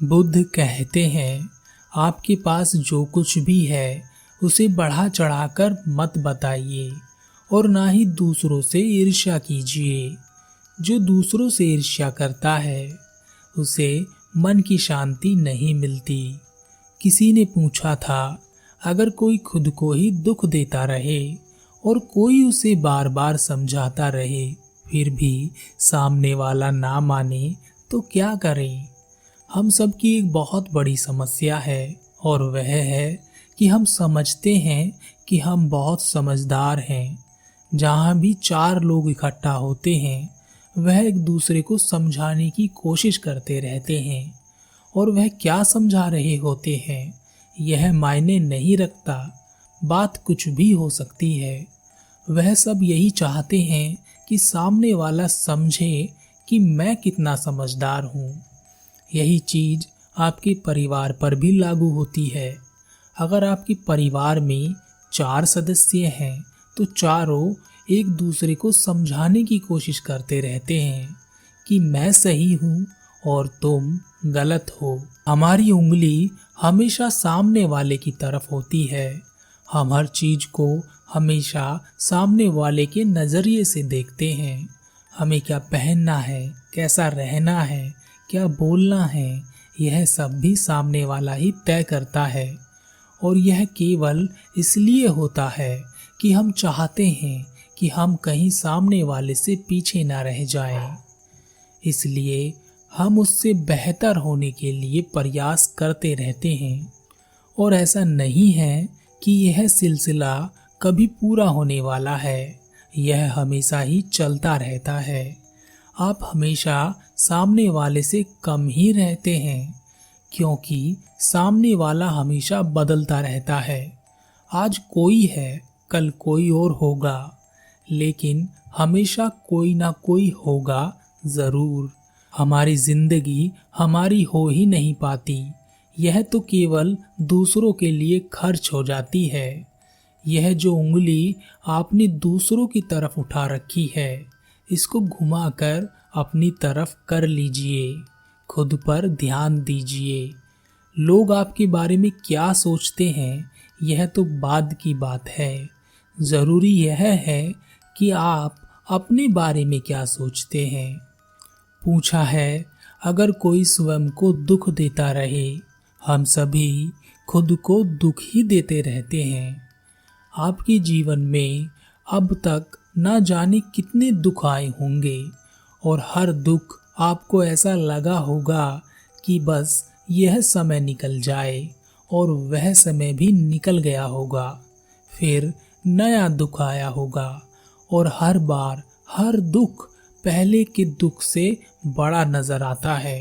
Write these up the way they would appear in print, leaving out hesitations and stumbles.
बुद्ध कहते हैं, आपके पास जो कुछ भी है उसे बढ़ा चढ़ाकर मत बताइए और ना ही दूसरों से ईर्ष्या कीजिए। जो दूसरों से ईर्ष्या करता है उसे मन की शांति नहीं मिलती। किसी ने पूछा था, अगर कोई खुद को ही दुख देता रहे और कोई उसे बार बार समझाता रहे फिर भी सामने वाला ना माने तो क्या करें। हम सब की एक बहुत बड़ी समस्या है और वह है कि हम समझते हैं कि हम बहुत समझदार हैं। जहाँ भी चार लोग इकट्ठा होते हैं वह एक दूसरे को समझाने की कोशिश करते रहते हैं और वह क्या समझा रहे होते हैं यह मायने नहीं रखता। बात कुछ भी हो सकती है। वह सब यही चाहते हैं कि सामने वाला समझे कि मैं कितना समझदार हूँ। यही चीज आपके परिवार पर भी लागू होती है। अगर आपके परिवार में 4 सदस्य हैं तो चारों एक दूसरे को समझाने की कोशिश करते रहते हैं कि मैं सही हूँ और तुम गलत हो। हमारी उंगली हमेशा सामने वाले की तरफ होती है। हम हर चीज को हमेशा सामने वाले के नजरिए से देखते हैं। हमें क्या पहनना है, कैसा रहना है, क्या बोलना है, यह सब भी सामने वाला ही तय करता है। और यह केवल इसलिए होता है कि हम चाहते हैं कि हम कहीं सामने वाले से पीछे ना रह जाएं। इसलिए हम उससे बेहतर होने के लिए प्रयास करते रहते हैं। और ऐसा नहीं है कि यह सिलसिला कभी पूरा होने वाला है, यह हमेशा ही चलता रहता है। आप हमेशा सामने वाले से कम ही रहते हैं क्योंकि सामने वाला हमेशा बदलता रहता है। आज कोई है, कल कोई और होगा, लेकिन हमेशा कोई ना कोई होगा जरूर। हमारी जिंदगी हमारी हो ही नहीं पाती, यह तो केवल दूसरों के लिए खर्च हो जाती है। यह जो उंगली आपने दूसरों की तरफ उठा रखी है इसको घुमाकर अपनी तरफ कर लीजिए। खुद पर ध्यान दीजिए। लोग आपके बारे में क्या सोचते हैं यह तो बाद की बात है। जरूरी यह है कि आप अपने बारे में क्या सोचते हैं। पूछा है, अगर कोई स्वयं को दुख देता रहे, हम सभी खुद को दुख ही देते रहते हैं। आपके जीवन में अब तक न जाने कितने दुख आए होंगे और हर दुख आपको ऐसा लगा होगा कि बस यह समय निकल जाए और वह समय भी निकल गया होगा। फिर नया दुख आया होगा और हर बार हर दुख पहले के दुख से बड़ा नजर आता है।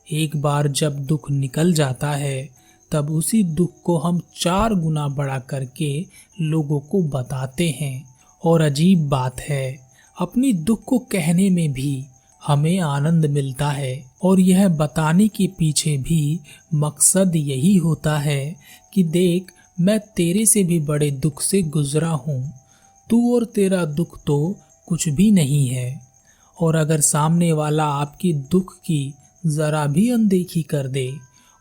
एक बार जब दुख निकल जाता है तब उसी दुख को हम 4 गुना बड़ा करके लोगों को बताते हैं। और अजीब बात है, अपनी दुख को कहने में भी हमें आनंद मिलता है और यह बताने के पीछे भी मकसद यही होता है कि देख, मैं तेरे से भी बड़े दुख से गुजरा हूँ, तू और तेरा दुख तो कुछ भी नहीं है। और अगर सामने वाला आपकी दुख की जरा भी अनदेखी कर दे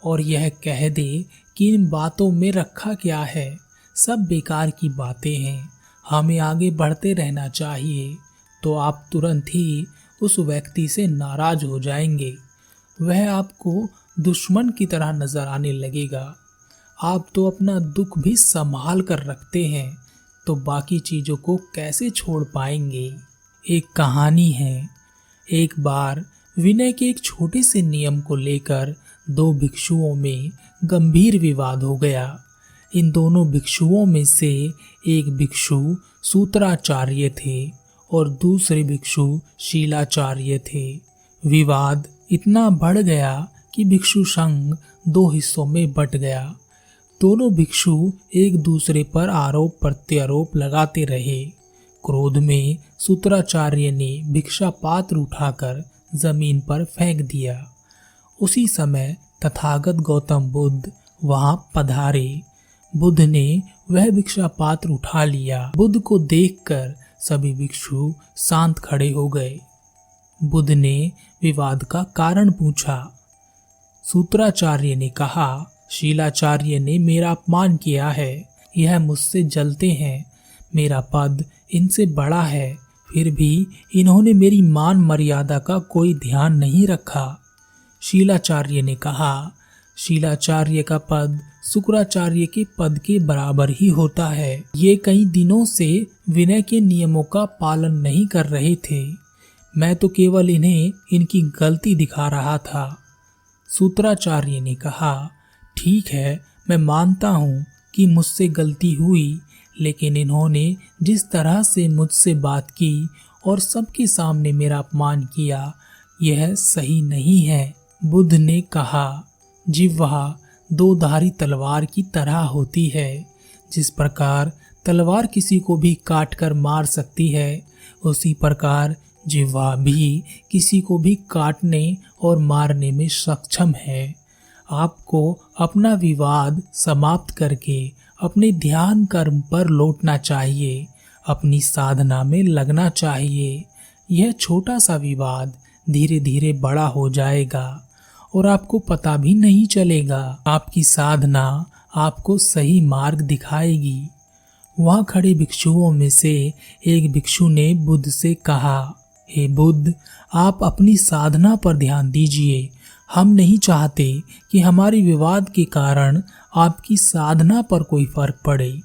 और यह कह दे कि इन बातों में रखा क्या है, सब बेकार की बातें हैं, हमें आगे बढ़ते रहना चाहिए, तो आप तुरंत ही उस व्यक्ति से नाराज हो जाएंगे। वह आपको दुश्मन की तरह नजर आने लगेगा। आप तो अपना दुख भी संभाल कर रखते हैं, तो बाकी चीजों को कैसे छोड़ पाएंगे। एक कहानी है, एक बार विनय के एक छोटे से नियम को लेकर 2 भिक्षुओं में गंभीर विवाद हो गया। इन दोनों भिक्षुओं में से एक भिक्षु सूत्राचार्य थे और दूसरे भिक्षु शीलाचार्य थे। विवाद इतना बढ़ गया कि भिक्षु संघ 2 हिस्सों में बट गया। दोनों भिक्षु एक दूसरे पर आरोप प्रत्यारोप लगाते रहे। क्रोध में सूत्राचार्य ने भिक्षा पात्र उठाकर जमीन पर फेंक दिया। उसी समय तथागत गौतम बुद्ध वहां पधारे। बुद्ध ने वह भिक्षा पात्र उठा लिया। बुद्ध को देखकर सभी भिक्षु शांत खड़े हो गए। बुद्ध ने विवाद का कारण पूछा। सूत्राचार्य ने कहा, शीलाचार्य ने मेरा अपमान किया है, यह मुझसे जलते हैं, मेरा पद इनसे बड़ा है, फिर भी इन्होंने मेरी मान मर्यादा का कोई ध्यान नहीं रखा। शीलाचार्य ने कहा, शीलाचार्य का पद शुक्राचार्य के पद के बराबर ही होता है। ये कई दिनों से विनय के नियमों का पालन नहीं कर रहे थे, मैं तो केवल इन्हें इनकी गलती दिखा रहा था। सूत्राचार्य ने कहा, ठीक है, मैं मानता हूँ कि मुझसे गलती हुई, लेकिन इन्होंने जिस तरह से मुझसे बात की और सबके सामने मेरा अपमान किया, यह सही नहीं है। बुद्ध ने कहा, जिह्वा दो धारी तलवार की तरह होती है। जिस प्रकार तलवार किसी को भी काट कर मार सकती है, उसी प्रकार जिह्वा भी किसी को भी काटने और मारने में सक्षम है। आपको अपना विवाद समाप्त करके अपने ध्यान कर्म पर लौटना चाहिए, अपनी साधना में लगना चाहिए। यह छोटा सा विवाद धीरे धीरे बड़ा हो जाएगा और आपको पता भी नहीं चलेगा। आपकी साधना आपको सही मार्ग दिखाएगी। वहां खड़े भिक्षुओं में से एक भिक्षु ने बुद्ध से कहा, हे बुद्ध, आप अपनी साधना पर ध्यान दीजिए। हम नहीं चाहते कि हमारे विवाद के कारण आपकी साधना पर कोई फर्क पड़े।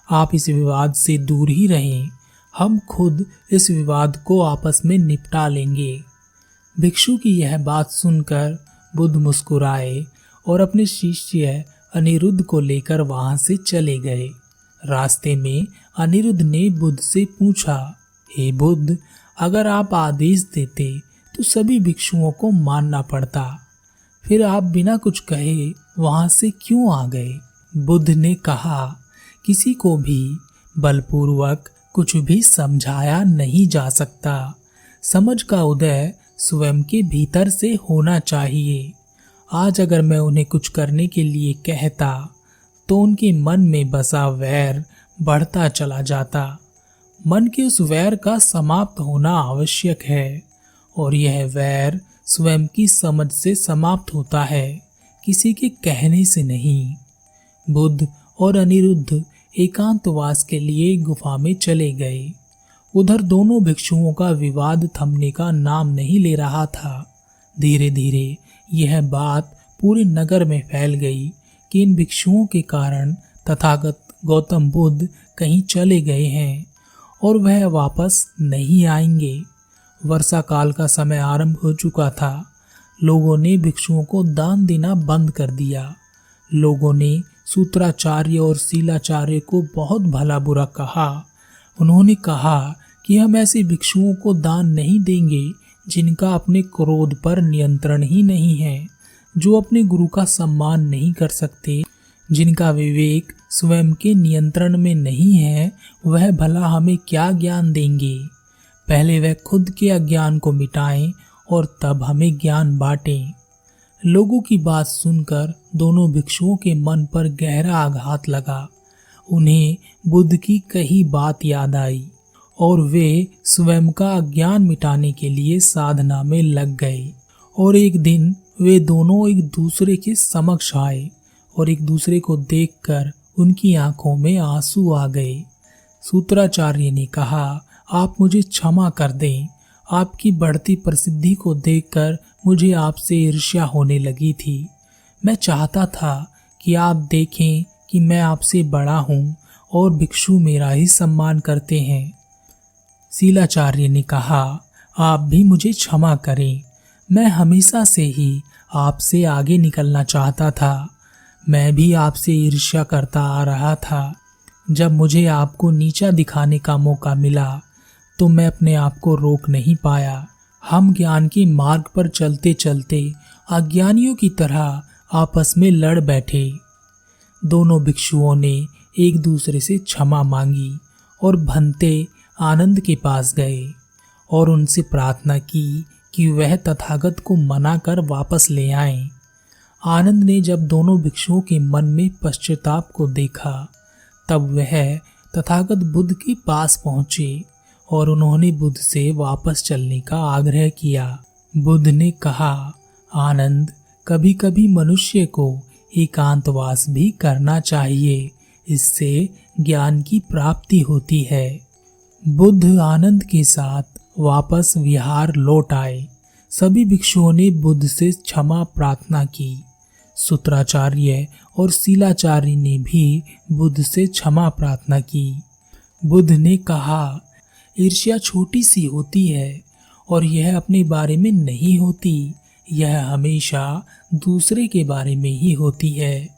आप इस विवाद से दूर ही रहें। हम खुद इस विवाद को आपस में निपटा लेंगे। भिक्षु की यह बात सुनकर बुद्ध मुस्कुराए और अपने शिष्य अनिरुद्ध को लेकर वहां से चले गए। रास्ते में अनिरुद्ध ने बुद्ध से पूछा, हे बुद्ध, अगर आप आदेश देते तो सभी भिक्षुओं को मानना पड़ता, फिर आप बिना कुछ कहे वहां से क्यों आ गए? बुद्ध ने कहा, किसी को भी बलपूर्वक कुछ भी समझाया नहीं जा सकता। समझ का उदय स्वयं के भीतर से होना चाहिए। आज अगर मैं उन्हें कुछ करने के लिए कहता तो उनके मन में बसा वैर बढ़ता चला जाता। मन के उस वैर का समाप्त होना आवश्यक है और यह वैर स्वयं की समझ से समाप्त होता है, किसी के कहने से नहीं। बुद्ध और अनिरुद्ध एकांतवास के लिए गुफा में चले गए। उधर दोनों भिक्षुओं का विवाद थमने का नाम नहीं ले रहा था। धीरे धीरे यह बात पूरे नगर में फैल गई कि इन भिक्षुओं के कारण तथागत गौतम बुद्ध कहीं चले गए हैं और वह वापस नहीं आएंगे। वर्षा काल का समय आरंभ हो चुका था। लोगों ने भिक्षुओं को दान देना बंद कर दिया। लोगों ने सूत्राचार्य और शीलाचार्य को बहुत भला बुरा कहा। उन्होंने कहा कि हम ऐसे भिक्षुओं को दान नहीं देंगे जिनका अपने क्रोध पर नियंत्रण ही नहीं है, जो अपने गुरु का सम्मान नहीं कर सकते, जिनका विवेक स्वयं के नियंत्रण में नहीं है, वह भला हमें क्या ज्ञान देंगे। पहले वह खुद के अज्ञान को मिटाएं और तब हमें ज्ञान बांटें। लोगों की बात सुनकर दोनों भिक्षुओं के मन पर गहरा आघात लगा। उन्हें बुद्ध की कही बात याद आई और वे स्वयं का अज्ञान मिटाने के लिए साधना में लग गए। और एक दिन वे दोनों एक दूसरे के समक्ष आए और एक दूसरे को देखकर उनकी आंखों में आंसू आ गए। सूत्राचार्य ने कहा, आप मुझे क्षमा कर दें। आपकी बढ़ती प्रसिद्धि को देखकर मुझे आपसे ईर्ष्या होने लगी थी। मैं चाहता था कि आप देखें कि मैं आपसे बड़ा हूँ और भिक्षु मेरा ही सम्मान करते हैं। शीलाचार्य ने कहा, आप भी मुझे क्षमा करें। मैं हमेशा से ही आपसे आगे निकलना चाहता था। मैं भी आपसे ईर्ष्या करता आ रहा था। जब मुझे आपको नीचा दिखाने का मौका मिला तो मैं अपने आप को रोक नहीं पाया। हम ज्ञान के मार्ग पर चलते चलते अज्ञानियों की तरह आपस में लड़ बैठे। दोनों भिक्षुओं ने एक दूसरे से क्षमा मांगी और भंते आनंद के पास गए और उनसे प्रार्थना की कि वह तथागत को मना कर वापस ले आएं। आनंद ने जब दोनों भिक्षुओं के मन में पश्चाताप को देखा तब वह तथागत बुद्ध के पास पहुंचे और उन्होंने बुद्ध से वापस चलने का आग्रह किया। बुद्ध ने कहा, आनंद, कभी कभी मनुष्य को एकांतवास भी करना चाहिए, इससे ज्ञान की प्राप्ति होती है। बुद्ध आनंद के साथ वापस विहार लौट आए। सभी भिक्षुओं ने बुद्ध से क्षमा प्रार्थना की। सूत्राचार्य और शीलाचार्य ने भी बुद्ध से क्षमा प्रार्थना की। बुद्ध ने कहा, ईर्ष्या छोटी सी होती है और यह अपने बारे में नहीं होती, यह हमेशा दूसरे के बारे में ही होती है।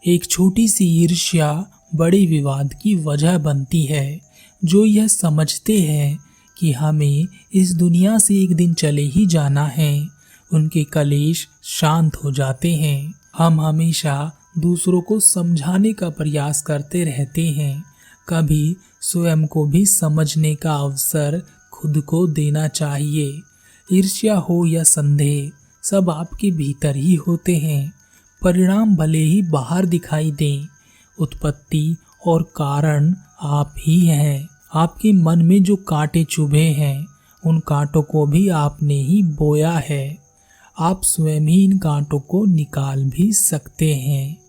एक छोटी सी ईर्ष्या बड़े विवाद की वजह बनती है। जो यह समझते हैं कि हमें इस दुनिया से एक दिन चले ही जाना है, उनके कलेश शांत हो जाते हैं। हम हमेशा दूसरों को समझाने का प्रयास करते रहते हैं। कभी स्वयं को भी समझने का अवसर खुद को देना चाहिए। ईर्ष्या हो या संदेह, सब आपके भीतर ही होते हैं। परिणाम भले ही बाहर दिखाई दें, उत्पत्ति और कारण आप ही हैं। आपके मन में जो कांटे चुभे हैं, उन कांटों को भी आपने ही बोया है। आप स्वयं ही इन कांटों को निकाल भी सकते हैं।